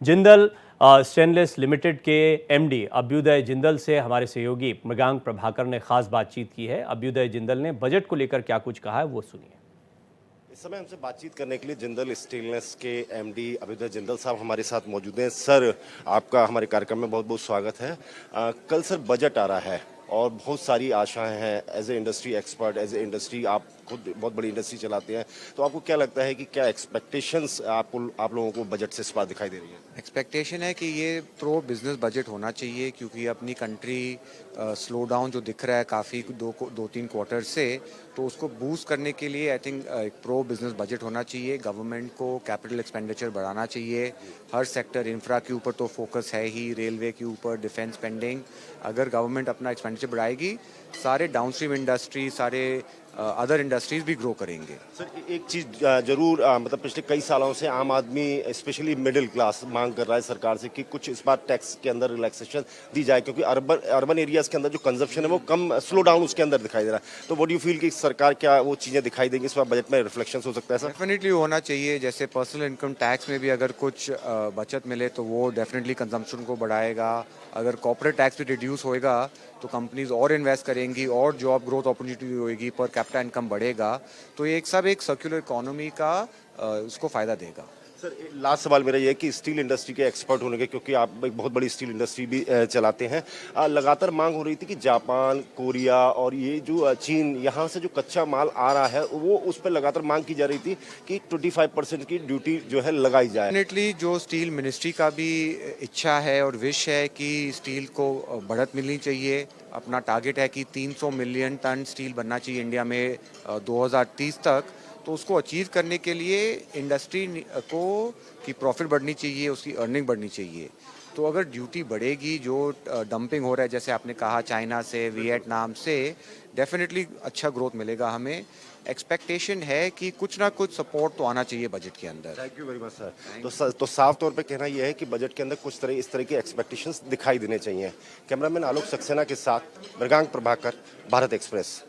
Jindal stainless limited के MD Abhyuday Jindal से हमारे सहयोगी मृगांक प्रभाकर ने खास बातचीत की है। अभ्युदय जिंदल ने बजट को लेकर क्या कुछ कहा है वो सुनिए। इस समय हमसे बातचीत करने के लिए जिंदल स्टेनलेस के एमडी अभ्युदय जिंदल साहब हमारे साथ मौजूद हैं। सर, आपका हमारे कार्यक्रम में बहुत बहुत स्वागत है। कल सर बजट आ रहा है और बहुत सारी आशाएं हैं। As a industry expert, as a industry, आप खुद बहुत बड़ी इंडस्ट्री चलाते हैं, तो आपको क्या लगता है कि क्या एक्सपेक्टेशंस आप लोगों को बजट से इस बार दिखाई दे रही है? एक्सपेक्टेशन है कि ये प्रो बिजनेस बजट होना चाहिए, क्योंकि अपनी कंट्री स्लो डाउन जो दिख रहा है काफ़ी दो तीन क्वार्टर से, तो उसको बूस्ट करने के लिए आई थिंक एक प्रो बिजनेस बजट होना चाहिए। गवर्नमेंट को कैपिटल एक्सपेंडिचर बढ़ाना चाहिए। हर सेक्टर, इंफ्रा के ऊपर तो फोकस है ही, रेलवे के ऊपर, डिफेंस स्पेंडिंग। अगर गवर्नमेंट अपना एक्सपेंडिचर बढ़ाएगी, सारे डाउनस्ट्रीम इंडस्ट्री, सारे अदर इंडस्ट्रीज भी ग्रो करेंगे। सर, एक चीज़ जरूर मतलब पिछले कई सालों से आम आदमी स्पेशली मिडिल क्लास मांग कर रहा है सरकार से कि कुछ इस बार टैक्स के अंदर रिलैक्सेशन दी जाए, क्योंकि अर्बन एरियाज के अंदर जो कंजप्शन है वो कम, स्लो डाउन उसके अंदर दिखाई दे रहा है। तो व्हाट डू यू फील कि सरकार क्या वो चीज़ें दिखाई देंगी इस बार बजट में, रिफ्लेक्शन हो सकता है सर? डेफिनेटली होना चाहिए। जैसे पर्सनल इनकम टैक्स में भी अगर कुछ बचत मिले तो वो डेफिनेटली कंजम्पशन को बढ़ाएगा। अगर कॉर्पोरेट टैक्स भी रिड्यूस होएगा तो कंपनीज और इन्वेस्ट करेंगी और जॉब ग्रोथ अपॉर्चुनिटी होएगी, पर कैपिटा इनकम बढ़ेगा। तो ये एक सर्कुलर इकोनॉमी का उसको फ़ायदा देगा। सर, लास्ट सवाल मेरा ये है कि स्टील इंडस्ट्री के एक्सपर्ट होने के, क्योंकि आप एक बहुत बड़ी स्टील इंडस्ट्री भी चलाते हैं, लगातार मांग हो रही थी कि जापान, कोरिया और ये जो चीन, यहाँ से जो कच्चा माल आ रहा है वो उस पर लगातार मांग की जा रही थी कि 25% की ड्यूटी जो है लगाई जाए। डेफिनेटली जो स्टील मिनिस्ट्री का भी इच्छा है और विश है कि स्टील को बढ़त मिलनी चाहिए। अपना टारगेट है कि 300 मिलियन टन स्टील बनना चाहिए इंडिया में 2030 तक। तो उसको अचीव करने के लिए इंडस्ट्री को की प्रॉफिट बढ़नी चाहिए, उसकी अर्निंग बढ़नी चाहिए। तो अगर ड्यूटी बढ़ेगी, जो डंपिंग हो रहा है जैसे आपने कहा चाइना से, वियतनाम से, डेफिनेटली अच्छा ग्रोथ मिलेगा हमें। एक्सपेक्टेशन है कि कुछ ना कुछ सपोर्ट तो आना चाहिए बजट के अंदर। Thank you very much sir. तो साफ तौर पे कहना यह है कि बजट के अंदर कुछ इस तरह की एक्सपेक्टेशंस दिखाई देने चाहिए। कैमरामैन आलोक सक्सेना के साथ मृगांक प्रभाकर, भारत एक्सप्रेस।